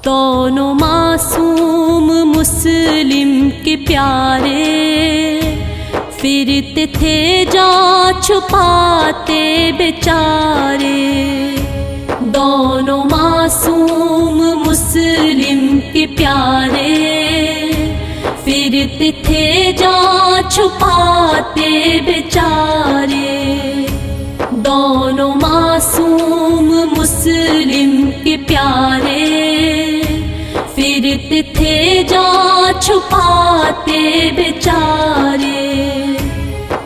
دونوں معصوم مسلم کے پیارے، پھرتے تھے جان چھپاتے بیچارے۔ دونوں معصوم مسلم کے پیارے، پھرتے تھے جان چھپاتے بیچارے۔ دونوں معصوم مسلم کے پیارے، پھرتے تھے جان چھپاتے بیچارے۔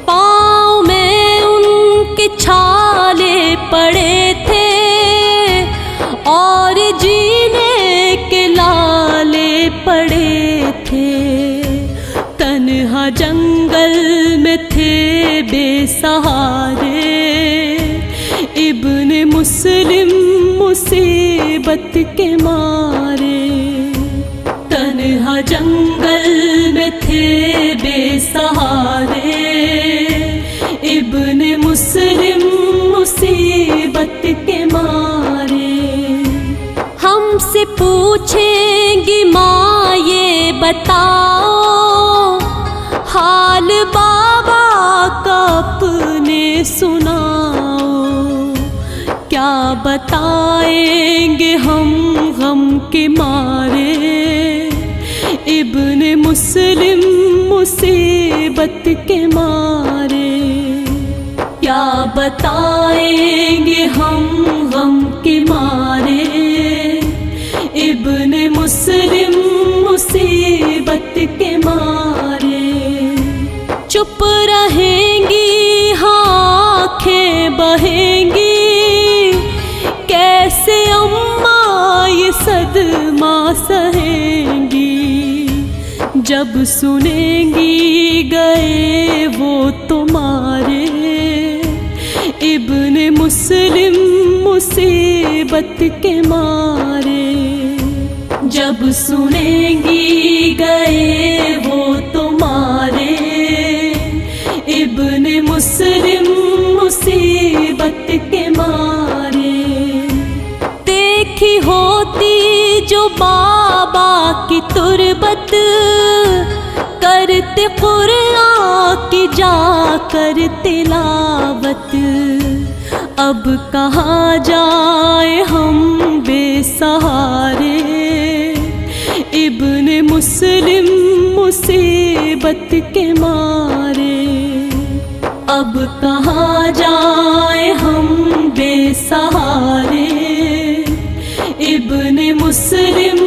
پاؤں میں ان کے چھالے پڑے تھے اور جینے کے لالے پڑے تھے۔ تنہا جنگل میں تھے بے سہارے، ابن مسلم مصیبت کے مارے۔ تنہا جنگل میں تھے بے سہارے، ابن مسلم مصیبت کے مارے۔ ہم سے پوچھیں گی ماں یہ بتاؤ، حال بابا کا اپنے سناؤ۔ کیا بتائیں گے ہم غم کے مارے، ابن مسلم مصیبت کے مارے۔ کیا بتائیں گے ہم غم کے مارے، ابن مسلم مصیبت کے مارے۔ چپ رہیں گی آنکھیں بہیں گی، کیسے اماں یہ صدمہ سہیں گی؟ جب سنیں گی گئے وہ تمہارے، ابن مسلم مصیبت کے مارے۔ جب سنیں گی گئے وہ تمہارے، ابن مسلم مصیبت کے مارے۔ دیکھی ہوتی جو بابا کی تربت، کرتے قرآن کی جا کر تلاوت۔ اب کہاں جائیں ہم بے سہارے، ابن مسلم مصیبت کے مارے۔ اب کہاں جائیں ہم بے سہارے، ابن مسلم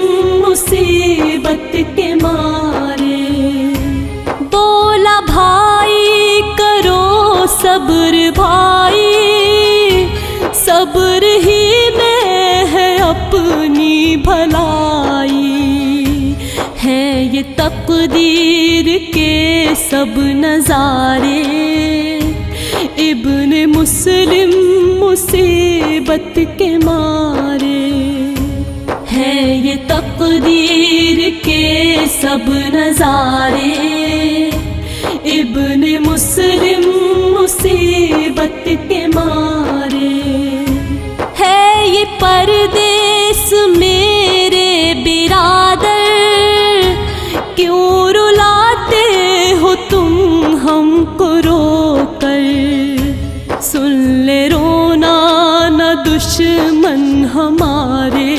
مصیبت کے مارے۔ بولا بھائی کرو صبر بھائی، صبر ہی میں ہے اپنی بھلائی۔ ہے یہ تقدیر کے سب نظارے، ابن مسلم مصیبت کے مارے۔ ہے یہ تقدیر کے سب نظارے، ابن مسلم مصیبت کے مارے۔ ہے یہ پردیس میرے برادر، کیوں رلاتے ہو تم ہم کو رو کر؟ سن لے رونا نہ دشمن ہمارے،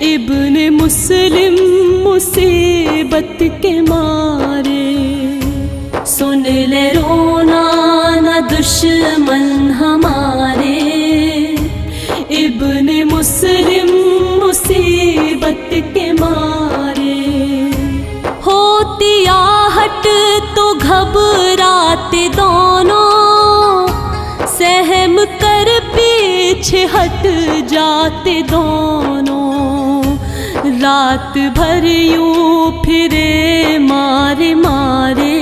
ابن مسلم مصیبت کے مارے۔ سن لے رونا نہ دشمن ہمارے، ابن مسلم مصیبت کے مارے۔ ہوتی آہٹ تو گھبراتے دونوں، سہم کر پیچھے ہٹ جاتے دونوں۔ رات بھر یوں پھرے مارے مارے،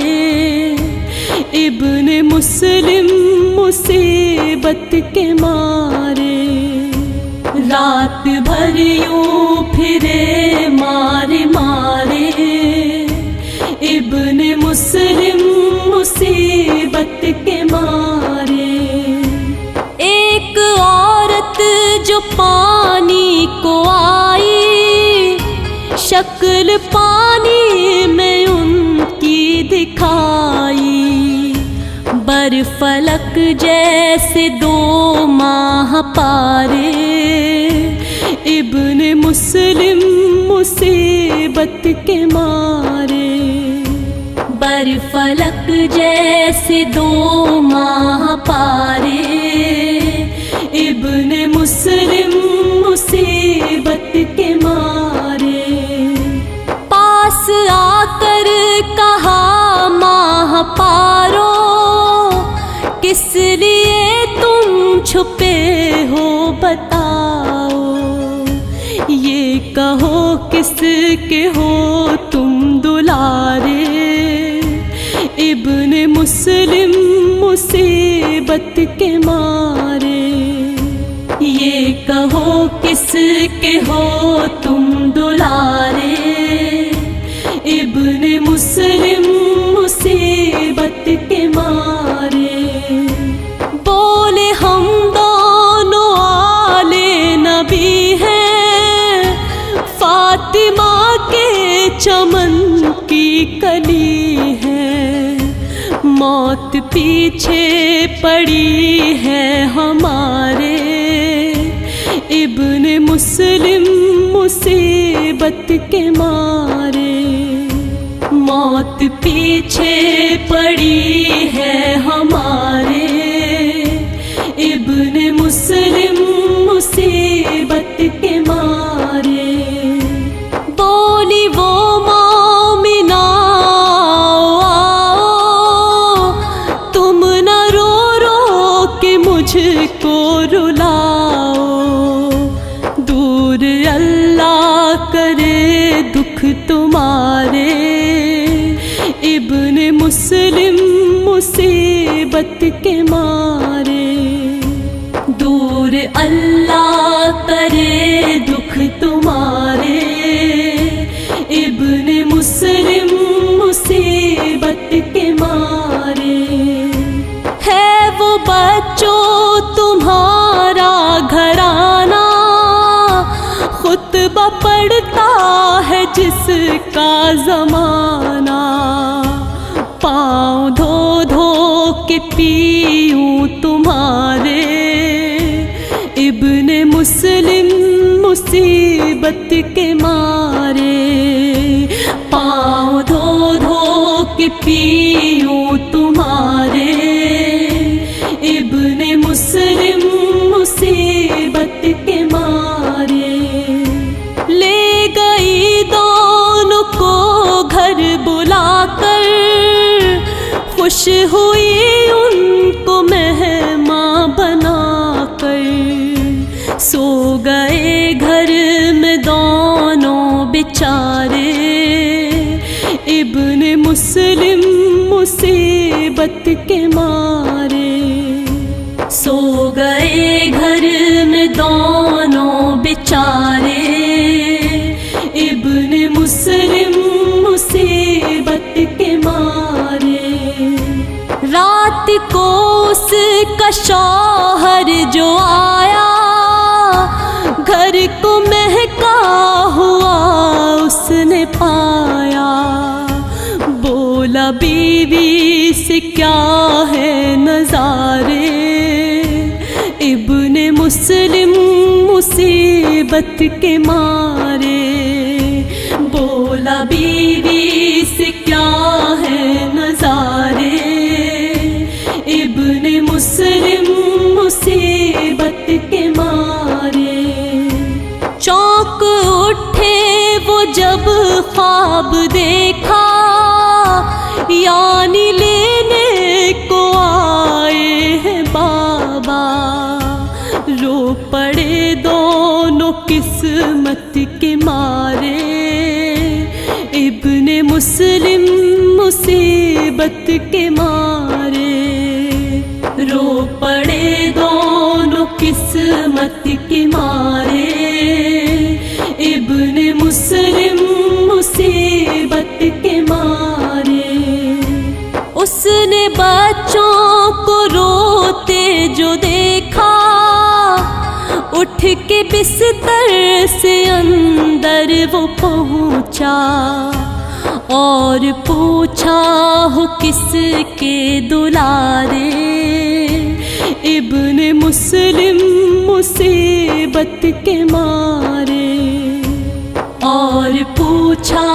ابن مسلم مصیبت کے مارے۔ رات بھر یوں پھرے مارے مارے، ابن مسلم مصیبت کے مارے۔ ایک عورت جو پانی کو آئی، شکل پانی میں ان کی دکھائی، بر فلک جیسے 2 ماہ پارے، ابن مسلم مصیبت کے مارے، بر فلک جیسے 2 ماہ پارے، ابن مسلم مصیبت کے مارے۔ پاس آ کر کہا ماہ پارو، کس لیے تم چھپے ہو بتاؤ، یہ کہو کس کے ہو تم دلارے، ابن مسلم مصیبت کے مارے، یہ کہو کس کے ہو تم دلارے، ابن مسلم مصیبت کے مارے۔ بولے ہم دونوں آل نبی ہیں، فاطمہ کے چمن کی کلی ہے، موت پیچھے پڑی ہے ہمارے، ابن مسلم مصیبت کے مارے، موت پیچھے پڑی ہے ہمارے، ابن مسلم مصیبت کے مارے۔ بولی وہ مومنہ آؤ، تم نہ رو رو کے مجھ کو رلاؤ، دور اللہ کرے دکھ تمہارے، ابن مسلم مصیبت کے مارے، دور اللہ کرے دکھ تمہارے، ابن مسلم مصیبت کے مارے۔ ہے وہ بچوں تمہارا گھرانہ، خطبہ پڑھتا ہے جس کا زمانہ، پاؤں دھو دھو کے پیوں تمہارے، ابن مسلم مصیبت کے مارے، پاؤں دھو دھو کے پیوں تمہارے، ابن مسلم مصیبت کے مارے۔ لے گئی دونوں کو گھر بلا کر، خوش ہوئی ان کو مہمان بنا کر، سو گئے گھر میں دونوں بیچارے، ابن مسلم مصیبت کے مارے، سو گئے گھر میں دونوں بیچارے، ابن مسلم مصیبت کے مارے۔ رات کو اس کا شوہر جو آیا، گھر کو مہکا ہوا اس نے پایا، بولا بیوی سے کیا ہے نظارے، ابن مسلم مصیبت کے مارے، بولا بیوی سے کیا ہے نظارے، ابن مسلم مصیبت کے مارے۔ چونک اٹھے وہ جب خواب دیکھا، یعنی لینے کو آئے ہیں بابا، رو پڑے دونوں قسمت کے مارے، ابن مسلم مصیبت کے مارے، رو پڑے دونوں قسمت کے مارے، ابن مسلم مصیبت کے مارے۔ اس نے بچوں کو روتے جو دیکھا، اٹھ کے بستر سے اندر وہ پہنچا اور پوچھا ہو کس کے دلارے، ابن مسلم مصیبت کے مارے، اور پوچھا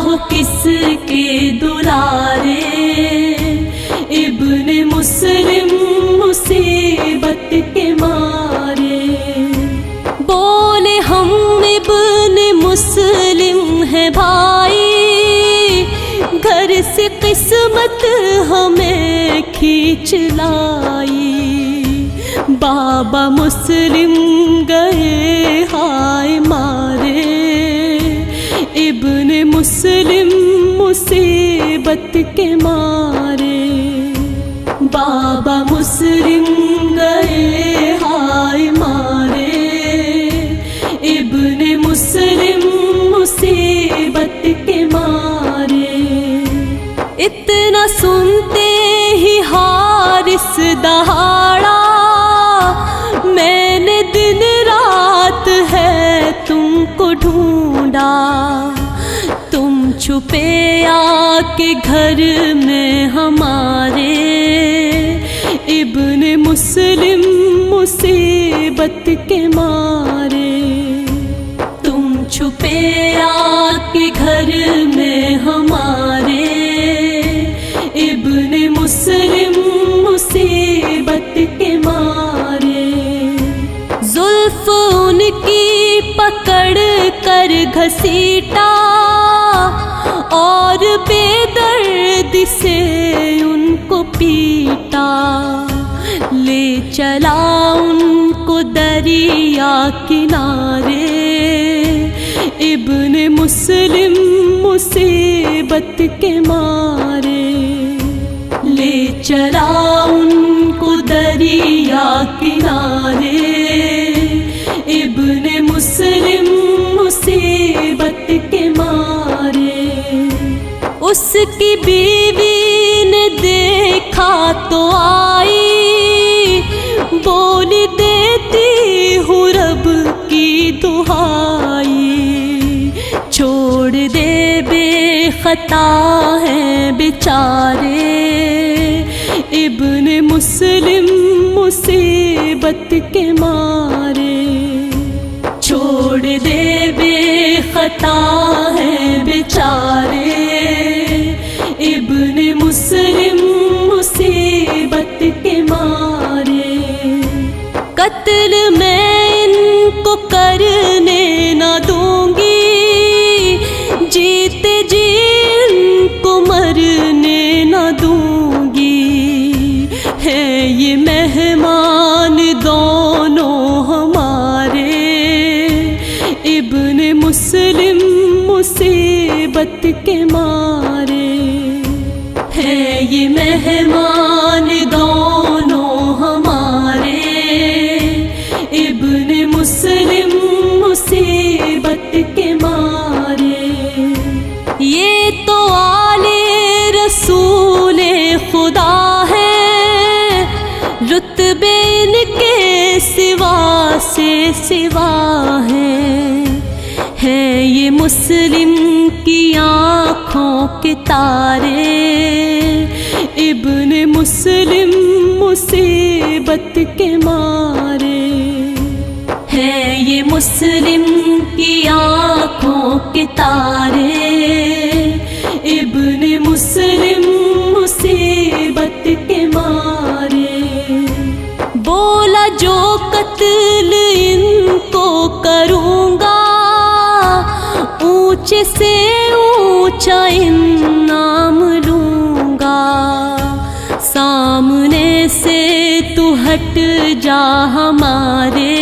ہو کس کے دلارے، ابن مسلم مصیبت کے مارے۔ بولے ہم ابن مسلم ہیں بھائی، گھر سے قسمت ہمیں کھینچ لائی، بابا مسلم گئے ہائے مارے، ابن مسلم مصیبت کے مارے، بابا مسلم گئے ہائے مارے، ابن مسلم مصیبت کے مارے۔ اتنا سنتے ہی حارث دہاڑا، میں نے دن رات ہے تم کو ڈھونڈا، تم چھپے آ کے گھر میں ہمارے، ابن مسلم مصیبت کے مارے، تم چھپے آ کے گھر میں ہمارے، ابن مسلم مصیبت کے مارے۔ زلف ان کی پکڑ کر گھسیٹا اور بے درد سے ان کو پیٹا، لے چلا ان کو دریا کنارے، ابن مسلم مصیبت کے مارے، لے چلا ان کو دریا کنارے، ابن مسلم مصیبت کے مارے۔ اس کی بیوی نے دیکھا تو آئی، بولی دیتی ہوں رب کی دہائی، چھوڑ دے بے خطا ہیں بیچارے، ابن مسلم مصیبت کے مارے، چھوڑ دے بے خطا ہیں بیچارے، ابن مسلم مصیبت کے مارے۔ قتل میں ان کو کرنے نہ دوں گی، جیتے جی ان کو مرنے نہ دوں گی، ہے یہ مہمان دونوں ہمارے، ابن مسلم مصیبت کے مارے، ہے یہ مہمان دونوں ہمارے، ابن مسلم مصیبت کے مارے۔ یہ تو آل رسول خدا ہے، رتبے ان کے سوا سے سوا ہے یہ مسلم کی آنکھوں کے تارے، ابن مسلم مصیبت کے مارے، ہے یہ مسلم کی آنکھوں کے تارے، ابن مسلم مصیبت کے مارے۔ بولا جو قتل ان کو کروں گا، اونچے سے اونچا انعام لوں گا، سامنے سے تو ہٹ جا ہمارے،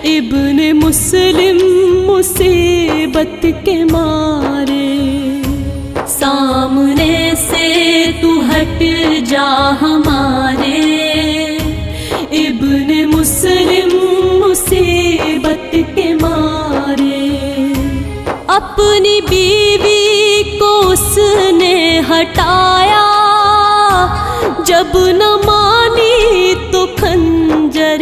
ابن مسلم مصیبت کے مارے، سامنے سے تو ہٹ جا ہمارے، ابن مسلم مصیبت کے مارے۔ اپنی بیوی کو اس نے ہٹایا، جب نہ مانی تو خنجر